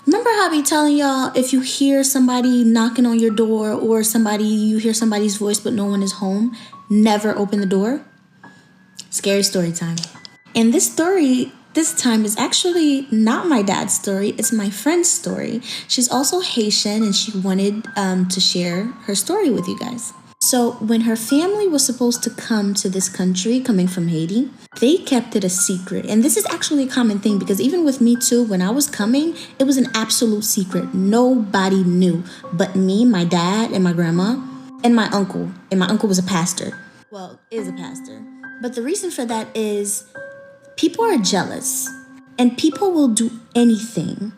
Remember how I be telling y'all, if you hear somebody knocking on your door or you hear somebody's voice but no one is home, never open the door? Scary story time. And this story this time is actually not my dad's story, it's my friend's story. She's also Haitian and she wanted to share her story with you guys. So when her family was supposed to come to this country, coming from Haiti, they kept it a secret. And this is actually a common thing because even with me too, when I was coming, it was an absolute secret. Nobody knew but me, my dad, and my grandma, and my uncle. And my uncle was a pastor. Well, is a pastor. But the reason for that is people are jealous and people will do anything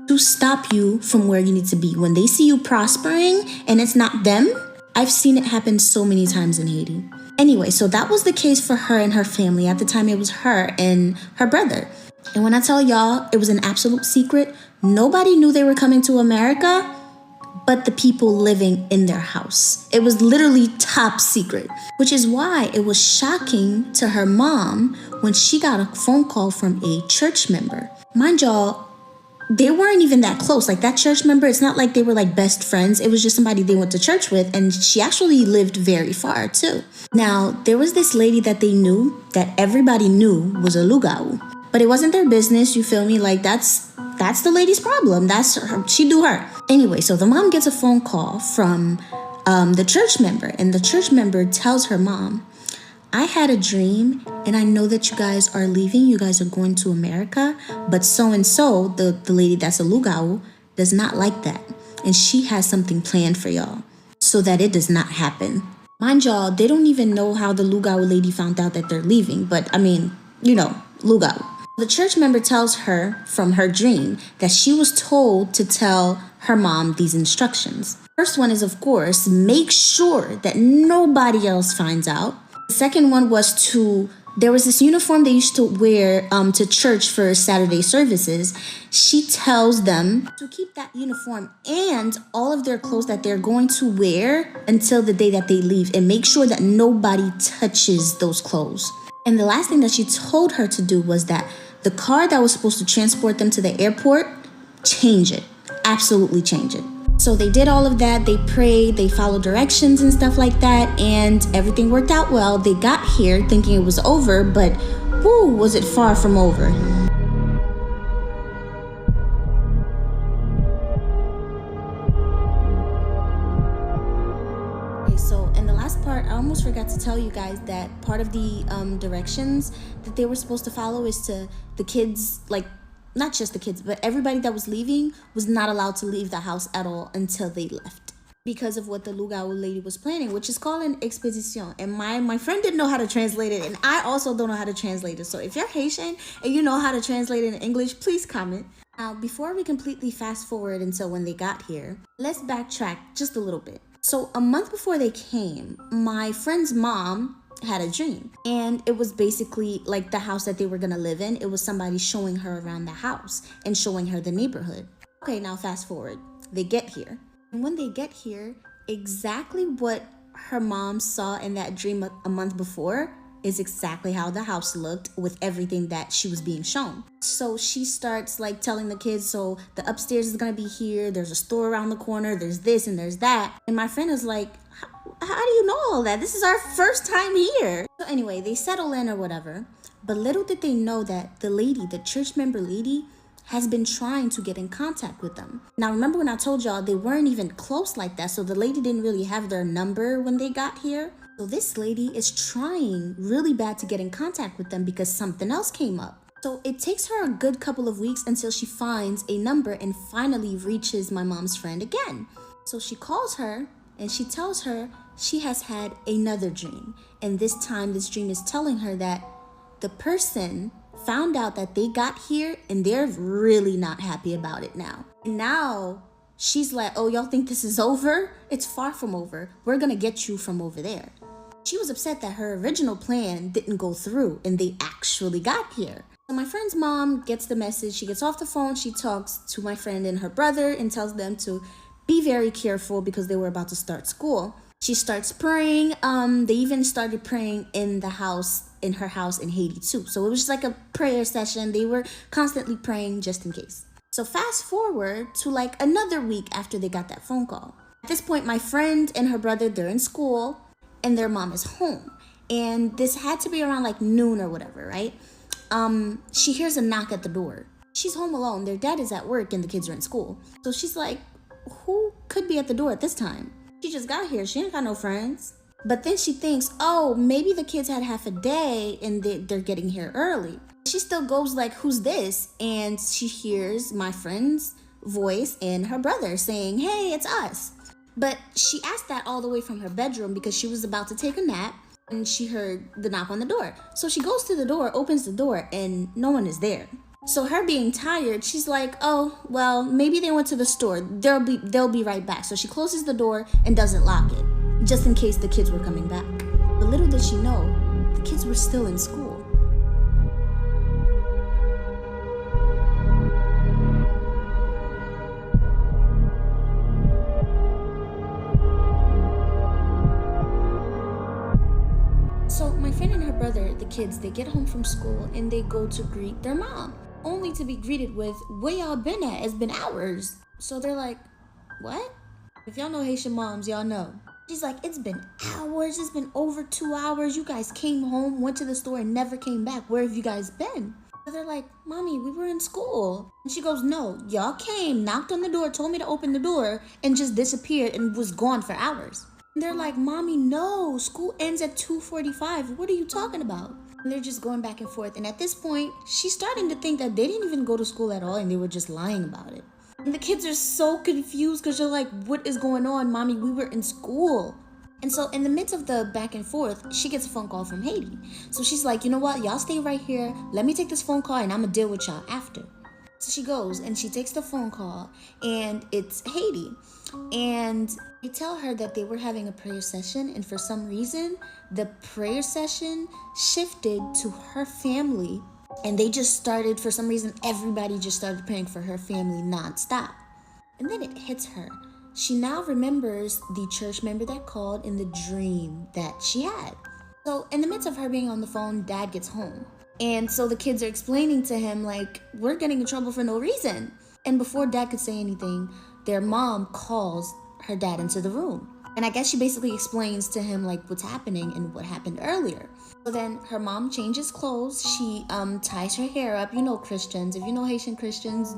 to stop you from where you need to be. When they see you prospering and it's not them, I've seen it happen so many times in Haiti. Anyway, so that was the case for her and her family. At the time, it was her and her brother. And when I tell y'all, it was an absolute secret. Nobody knew they were coming to America but the people living in their house. It was literally top secret, which is why it was shocking to her mom when she got a phone call from a church member. Mind y'all, they weren't even that close. Like that church member, it's not like they were like best friends. It was just somebody they went to church with, and she actually lived very far too. Now, there was this lady that they knew, that everybody knew was a lugau. But it wasn't their business, you feel me? Like that's the lady's problem. That's her, she do her. Anyway, so the mom gets a phone call from the church member, and the church member tells her mom, I had a dream and I know that you guys are leaving. You guys are going to America, but so-and-so, the lady that's a lugau, does not like that. And she has something planned for y'all so that it does not happen. Mind y'all, they don't even know how the lugau lady found out that they're leaving. But I mean, you know, lugau. The church member tells her from her dream that she was told to tell her mom these instructions. First one is, of course, make sure that nobody else finds out. The second one was there was this uniform they used to wear to church for Saturday services. She tells them to keep that uniform and all of their clothes that they're going to wear until the day that they leave, and make sure that nobody touches those clothes. And the last thing that she told her to do was that the car that was supposed to transport them to the airport, change it. Absolutely change it. So they did all of that. They prayed, they followed directions and stuff like that, and everything worked out well. They got here thinking it was over, but whoo, was it far from over. Okay, so in the last part, I almost forgot to tell you guys that part of the directions that they were supposed to follow is to the kids, like, not just the kids, but everybody that was leaving was not allowed to leave the house at all until they left, because of what the lugau lady was planning, which is called an expedition. And my friend didn't know how to translate it, and I also don't know how to translate it. So if you're Haitian and you know how to translate it in English, please comment. Now, before we completely fast forward until when they got here, let's backtrack just a little bit. So a month before they came, my friend's mom had a dream, and it was basically like the house that they were gonna live in. It was somebody showing her around the house and showing her the neighborhood. Okay, now fast forward. They get here, and when they get here, exactly what her mom saw in that dream a month before is exactly how the house looked, with everything that she was being shown. So she starts like telling the kids, so the upstairs is gonna be here, there's a store around the corner, there's this and there's that. And my friend is like, how do you know all that? This is our first time here. So anyway, they settle in or whatever. But little did they know that the church member lady, has been trying to get in contact with them. Now, remember when I told y'all they weren't even close like that, so the lady didn't really have their number when they got here. So this lady is trying really bad to get in contact with them because something else came up. So it takes her a good couple of weeks until she finds a number and finally reaches my mom's friend again. So she calls her and she tells her she has had another dream. And this time, this dream is telling her that the person found out that they got here and they're really not happy about it now. And now she's like, oh, y'all think this is over? It's far from over. We're gonna get you from over there. She was upset that her original plan didn't go through and they actually got here. So my friend's mom gets the message. She gets off the phone. She talks to my friend and her brother and tells them to be very careful because they were about to start school. She starts praying. They even started praying in her house in Haiti too. So it was just like a prayer session. They were constantly praying just in case. So fast forward to like another week after they got that phone call. At this point, my friend and her brother, they're in school and their mom is home. And this had to be around like noon or whatever, right? She hears a knock at the door. She's home alone. Their dad is at work and the kids are in school. So she's like, who could be at the door at this time? She just got here. She ain't got no friends. But then she thinks, oh, maybe the kids had half a day and they're getting here early. She still goes like, who's this? And she hears my friend's voice and her brother saying, hey, it's us. But she asked that all the way from her bedroom because she was about to take a nap and she heard the knock on the door. So she goes to the door, opens the door, and no one is there. So her being tired, she's like, oh, well, maybe they went to the store. They'll be right back. So she closes the door and doesn't lock it, just in case the kids were coming back. But little did she know, the kids were still in school. So my friend and her brother, the kids, they get home from school and they go to greet their mom, only to be greeted with, where y'all been at? It's been hours. So they're like, what? If y'all know Haitian moms, y'all know. She's like, it's been hours. It's been over 2 hours. You guys came home, went to the store, and never came back. Where have you guys been? So they're like, Mommy, we were in school. And she goes, no, y'all came, knocked on the door, told me to open the door, and just disappeared and was gone for hours. And they're like, Mommy, no, school ends at 2:45. What are you talking about? And they're just going back and forth. And at this point, she's starting to think that they didn't even go to school at all and they were just lying about it. And the kids are so confused because they're like, what is going on, Mommy? We were in school. And so in the midst of the back and forth, she gets a phone call from Haiti. So she's like, you know what? Y'all stay right here. Let me take this phone call and I'm going to deal with y'all after. So she goes and she takes the phone call and it's Haiti. And they tell her that they were having a prayer session, and for some reason, the prayer session shifted to her family, and they just started, for some reason, everybody just started praying for her family nonstop. And then it hits her. She now remembers the church member that called in the dream that she had. So in the midst of her being on the phone, Dad gets home. And so the kids are explaining to him, like, we're getting in trouble for no reason. And before Dad could say anything, their mom calls her dad into the room. And I guess she basically explains to him like what's happening and what happened earlier. So then her mom changes clothes. She ties her hair up. You know Christians, if you know Haitian Christians,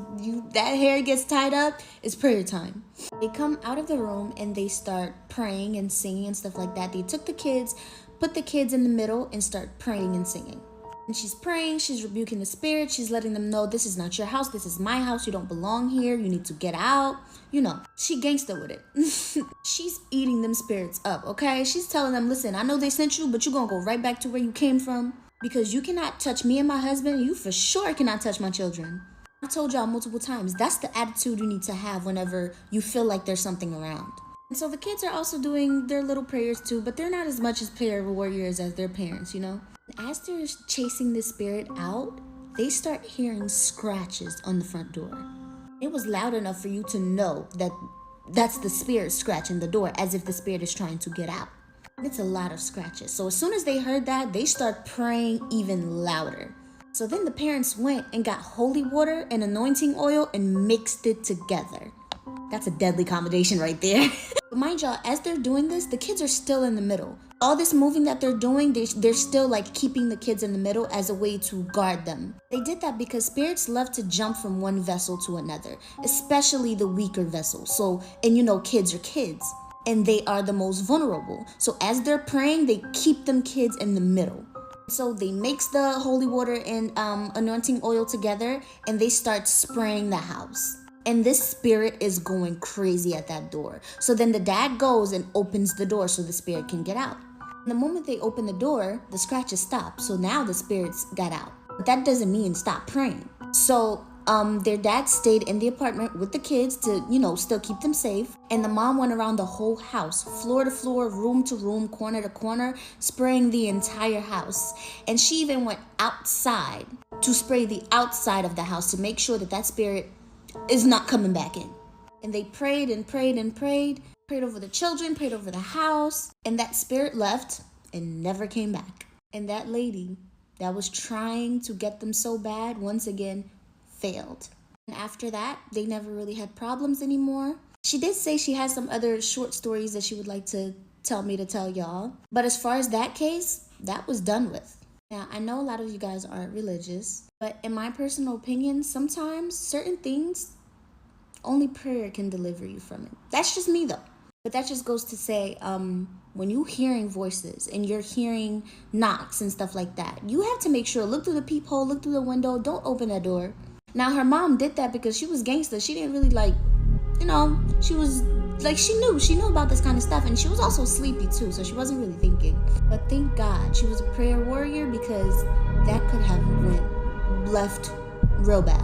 that hair gets tied up, it's prayer time. They come out of the room and they start praying and singing and stuff like that. They took the kids, put the kids in the middle and start praying and singing. And she's praying, she's rebuking the spirit, she's letting them know this is not your house, this is my house, you don't belong here, you need to get out. You know, she gangster with it. She's eating them spirits up, okay? She's telling them, listen, I know they sent you, but you're gonna go right back to where you came from because you cannot touch me and my husband, and you for sure cannot touch my children. I told y'all multiple times, that's the attitude you need to have whenever you feel like there's something around. And so the kids are also doing their little prayers too, but they're not as much as prayer warriors as their parents, you know? As they're chasing the spirit out, they start hearing scratches on the front door. It was loud enough for you to know that that's the spirit scratching the door, as if the spirit is trying to get out. It's a lot of scratches. So as soon as they heard that, they start praying even louder. So then the parents went and got holy water and anointing oil and mixed it together. That's a deadly combination right there. But mind y'all, as they're doing this, the kids are still in the middle. All this moving that they're doing, they're still like keeping the kids in the middle as a way to guard them. They did that because spirits love to jump from one vessel to another, especially the weaker vessels. So, and you know, kids are kids and they are the most vulnerable. So as they're praying, they keep them kids in the middle. So they mix the holy water and anointing oil together and they start spraying the house. And this spirit is going crazy at that door. So then the dad goes and opens the door so the spirit can get out. The moment they open the door, the scratches stop. So now the spirits got out. But that doesn't mean stop praying. So their dad stayed in the apartment with the kids to, you know, still keep them safe. And the mom went around the whole house, floor to floor, room to room, corner to corner, spraying the entire house. And she even went outside to spray the outside of the house to make sure that that spirit is not coming back in. And they prayed and prayed and prayed over the children, prayed over the house, and that spirit left and never came back. And that lady that was trying to get them so bad, once again, failed. And after that, they never really had problems anymore. She did say she has some other short stories that she would like to tell me to tell y'all. But as far as that case, that was done with. Now, I know a lot of you guys aren't religious, but in my personal opinion, sometimes certain things, only prayer can deliver you from it. That's just me though. But that just goes to say, when you hearing voices and you're hearing knocks and stuff like that, you have to make sure, look through the peephole, look through the window, don't open that door. Now, her mom did that because she was gangster. She didn't really she was like, she knew about this kind of stuff, and she was also sleepy too, so she wasn't really thinking. But thank God she was a prayer warrior, because that could have went left real bad.